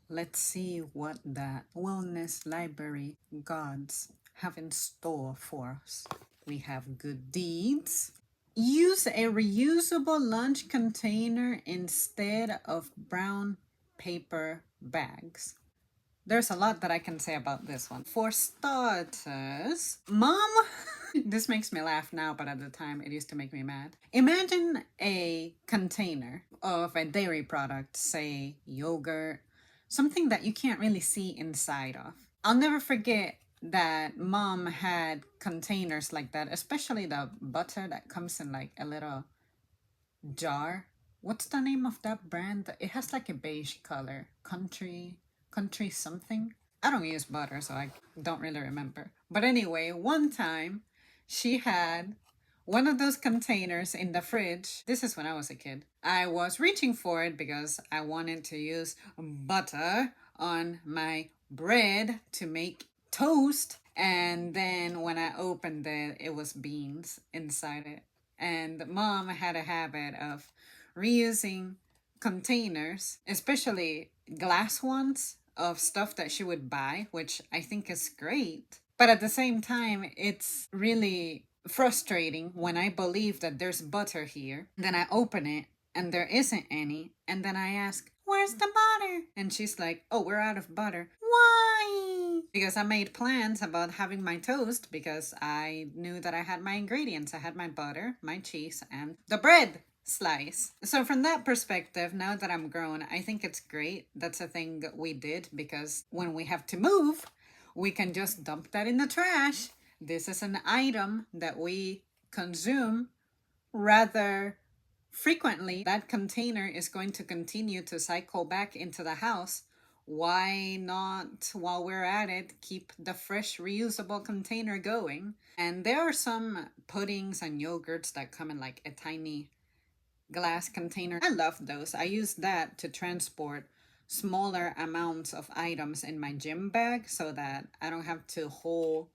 let's see what the wellness library gods have in store for us. We have good deeds. Use a reusable lunch container instead of brown paper bags. There's a lot that I can say about this one. For starters, mom, this makes me laugh now, but at the time it used to make me mad. Imagine a container of a dairy product, say yogurt, something that you can't really see inside of. I'll never forget that mom had containers like that, especially the butter that comes in like a little jar. What's the name of that brand? It has like a beige color. Country something. I don't use butter, so I don't really remember. But anyway, one time she had one of those containers in the fridge. This is when I was a kid. I was reaching for it because I wanted to use butter on my bread to make toast. And then when I opened it, it was beans inside it. And mom had a habit of reusing containers, especially glass ones, of stuff that she would buy, which I think is great. But at the same time, it's really frustrating when I believe that there's butter here. Then I open it and there isn't any. And then I ask, "Where's the butter?" And she's like, "Oh, we're out of butter." Why? Because I made plans about having my toast because I knew that I had my ingredients. I had my butter, my cheese, and the bread slice. So from that perspective, now that I'm grown, I think it's great. That's a thing that we did because when we have to move, we can just dump that in the trash. This is an item that we consume rather frequently. That container is going to continue to cycle back into the house. Why not, while we're at it, keep the fresh reusable container going? And there are some puddings and yogurts that come in like a tiny glass container. I love those. I use that to transport smaller amounts of items in my gym bag so that I don't have to hold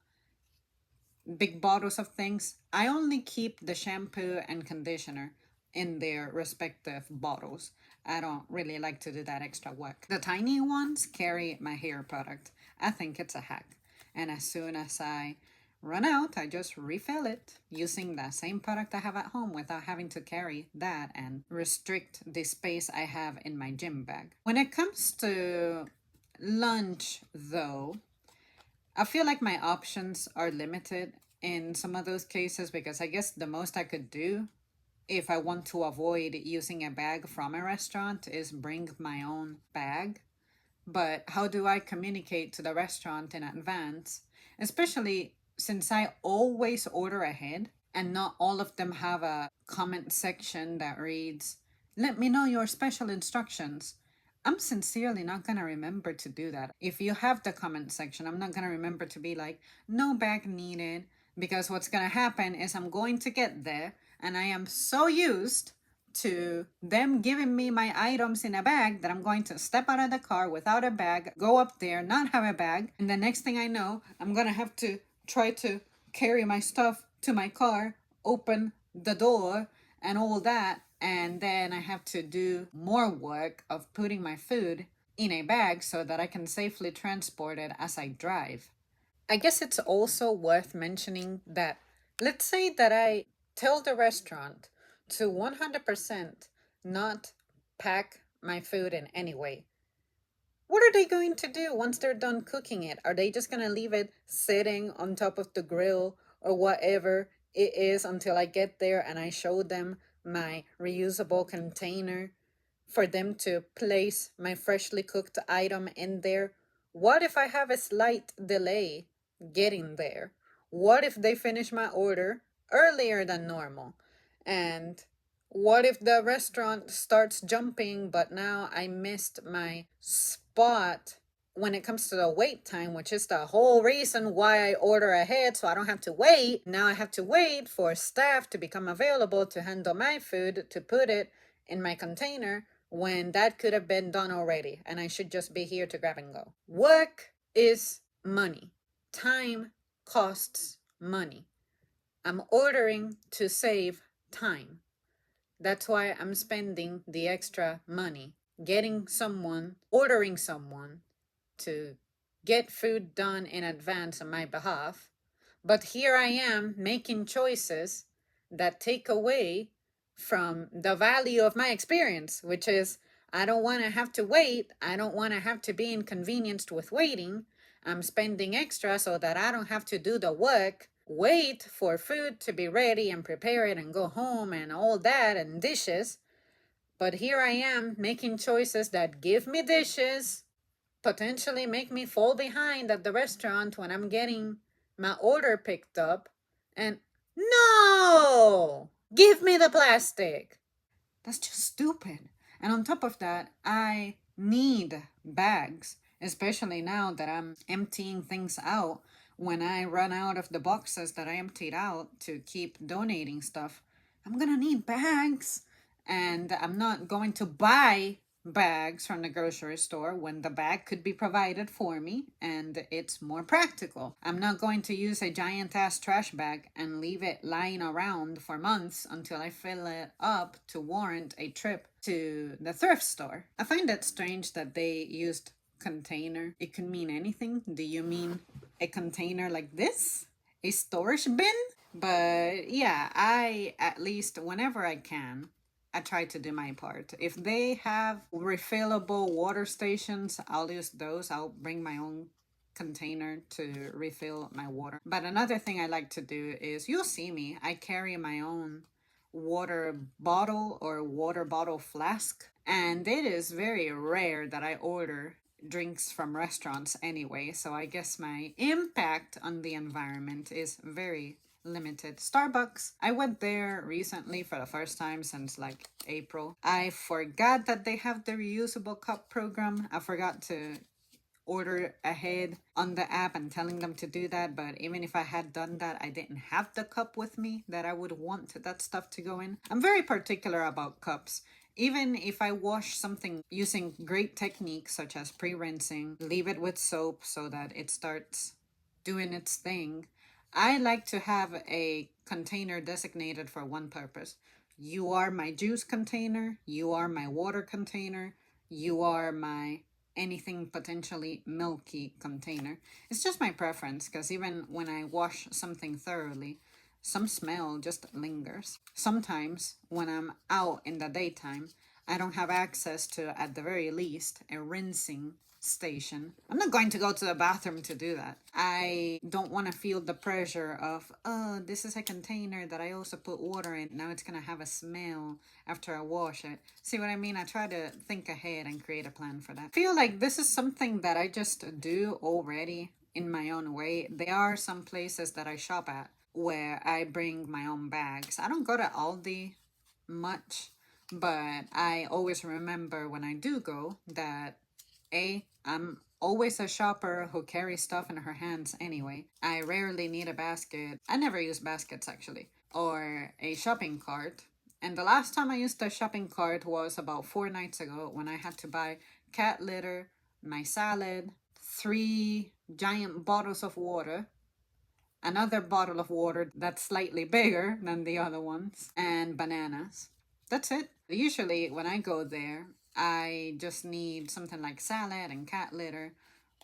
big bottles of things. I only keep the shampoo and conditioner in their respective bottles. I don't really like to do that extra work. The tiny ones carry my hair product. I think it's a hack. And as soon as I run out, I just refill it using the same product I have at home without having to carry that and restrict the space I have in my gym bag. When it comes to lunch, though, I feel like my options are limited in some of those cases because I guess the most I could do if I want to avoid using a bag from a restaurant is bring my own bag. But how do I communicate to the restaurant in advance? Especially since I always order ahead and not all of them have a comment section that reads, "Let me know your special instructions." I'm sincerely not going to remember to do that. If you have the comment section, I'm not going to remember to be like, "No bag needed," because what's going to happen is I'm going to get there and I am so used to them giving me my items in a bag that I'm going to step out of the car without a bag, go up there, not have a bag, and the next thing I know, I'm going to have to try to carry my stuff to my car, open the door, and all that. And then I have to do more work of putting my food in a bag so that I can safely transport it as I drive. I guess it's also worth mentioning that let's say that I tell the restaurant to 100% not pack my food in any way. What are they going to do once they're done cooking it? Are they just going to leave it sitting on top of the grill or whatever it is until I get there and I show them my reusable container for them to place my freshly cooked item in there? What if I have a slight delay getting there? What if they finish my order earlier than normal? And what if the restaurant starts jumping, but now I missed my spot when it comes to the wait time, which is the whole reason why I order ahead so I don't have to wait. Now I have to wait for staff to become available to handle my food, to put it in my container when that could have been done already and I should just be here to grab and go. Work is money. Time costs money. I'm ordering to save time. That's why I'm spending the extra money. ordering someone to get food done in advance on my behalf. But here I am making choices that take away from the value of my experience, which is I don't want to have to wait. I don't want to have to be inconvenienced with waiting. I'm spending extra so that I don't have to do the work, wait for food to be ready and prepare it and go home and all that and dishes. But here I am making choices that give me dishes, potentially make me fall behind at the restaurant when I'm getting my order picked up. And no! Give me the plastic! That's just stupid. And on top of that, I need bags, especially now that I'm emptying things out. When I run out of the boxes that I emptied out to keep donating stuff, I'm gonna need bags. And I'm not going to buy bags from the grocery store when the bag could be provided for me and it's more practical. I'm not going to use a giant ass trash bag and leave it lying around for months until I fill it up to warrant a trip to the thrift store. I find it strange that they used container. It could mean anything. Do you mean a container like this? A storage bin? But yeah, I, at least whenever I can, I try to do my part. If they have refillable water stations, I'll use those. I'll bring my own container to refill my water. But another thing I like to do is, you'll see me, I carry my own water bottle or water bottle flask. And it is very rare that I order drinks from restaurants anyway. So I guess my impact on the environment is very limited. Starbucks, I went there recently for the first time since like April. I forgot that they have the reusable cup program. I forgot to order ahead on the app and telling them to do that. But even if I had done that, I didn't have the cup with me that I would want that stuff to go in. I'm very particular about cups. Even if I wash something using great techniques such as pre-rinsing, leave it with soap so that it starts doing its thing, I like to have a container designated for one purpose. You are my juice container, you are my water container, you are my anything potentially milky container. It's just my preference because even when I wash something thoroughly, some smell just lingers. Sometimes when I'm out in the daytime, I don't have access to, at the very least, a rinsing station. I'm not going to go to the bathroom to do that. I don't want to feel the pressure of, oh, this is a container that I also put water in. Now it's going to have a smell after I wash it. See what I mean? I try to think ahead and create a plan for that. I feel like this is something that I just do already in my own way. There are some places that I shop at where I bring my own bags. I don't go to Aldi much, but I always remember when I do go that I'm always a shopper who carries stuff in her hands anyway. I rarely need a basket. I never use baskets actually, or a shopping cart. And the last time I used a shopping cart was about 4 nights ago when I had to buy cat litter, my salad, 3 giant bottles of water, another bottle of water that's slightly bigger than the other ones, and bananas. That's it. Usually, when I go there, I just need something like salad and cat litter,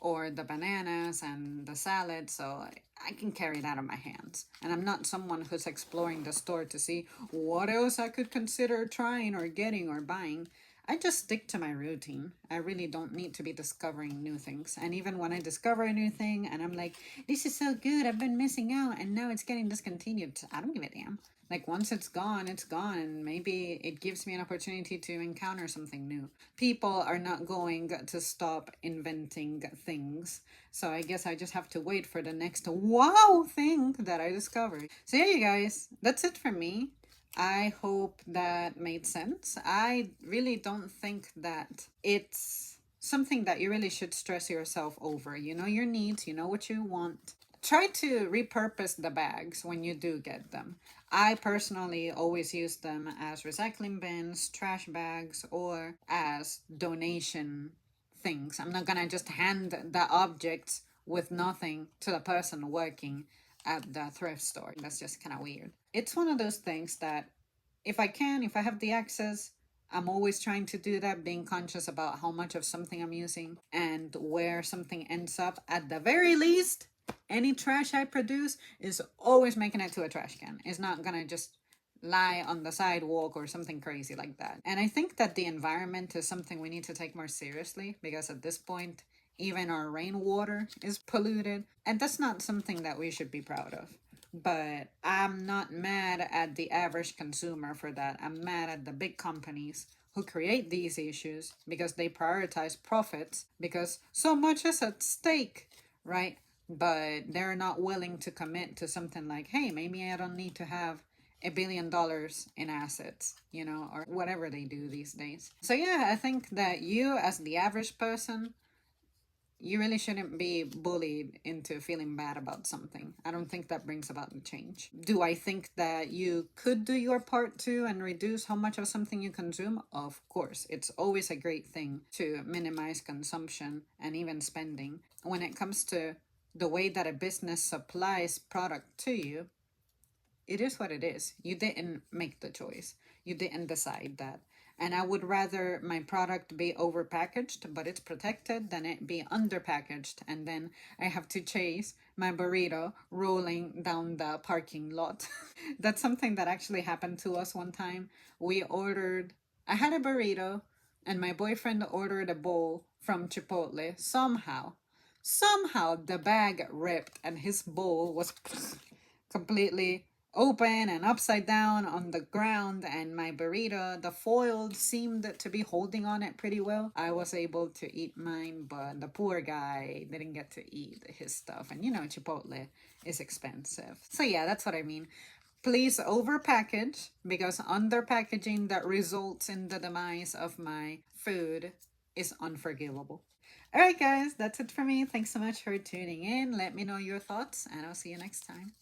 or the bananas and the salad, so I can carry that on my hands. And I'm not someone who's exploring the store to see what else I could consider trying or getting or buying. I just stick to my routine. I really don't need to be discovering new things. And even when I discover a new thing and I'm like, this is so good, I've been missing out and now it's getting discontinued, I don't give a damn. Like once it's gone, it's gone. And maybe it gives me an opportunity to encounter something new. People are not going to stop inventing things. So I guess I just have to wait for the next wow thing that I discovered. So yeah, you guys, that's it for me. I hope that made sense. I really don't think that it's something that you really should stress yourself over. You know your needs, you know what you want. Try to repurpose the bags when you do get them. I personally always use them as recycling bins, trash bags, or as donation things. I'm not gonna just hand the objects with nothing to the person working at the thrift store. That's just kind of weird. It's one of those things that if I can, if I have the access, I'm always trying to do that, being conscious about how much of something I'm using and where something ends up. At the very least, any trash I produce is always making it to a trash can. It's not gonna just lie on the sidewalk or something crazy like that. And I think that the environment is something we need to take more seriously, because at this point, even our rainwater is polluted, and that's not something that we should be proud of. But I'm not mad at the average consumer for that. I'm mad at the big companies who create these issues because they prioritize profits, because so much is at stake, right? But they're not willing to commit to something like, hey, maybe I don't need to have $1 billion in assets, or whatever they do these days. So, yeah, I think that you, as the average person, you really shouldn't be bullied into feeling bad about something. I don't think that brings about the change. Do I think that you could do your part too and reduce how much of something you consume? Of course. It's always a great thing to minimize consumption and even spending. When it comes to the way that a business supplies product to you, it is what it is. You didn't make the choice. You didn't decide that. And I would rather my product be overpackaged, but it's protected, than it be underpackaged. And then I have to chase my burrito rolling down the parking lot. That's something that actually happened to us one time. I had a burrito, and my boyfriend ordered a bowl from Chipotle. Somehow the bag ripped, and his bowl was completely open and upside down on the ground, and my burrito, the foil seemed to be holding on it pretty well. I was able to eat mine, but the poor guy didn't get to eat his stuff. And Chipotle is expensive. So yeah, that's what I mean. Please overpackage, because underpackaging that results in the demise of my food is unforgivable. All right, guys, that's it for me. Thanks so much for tuning in. Let me know your thoughts, and I'll see you next time.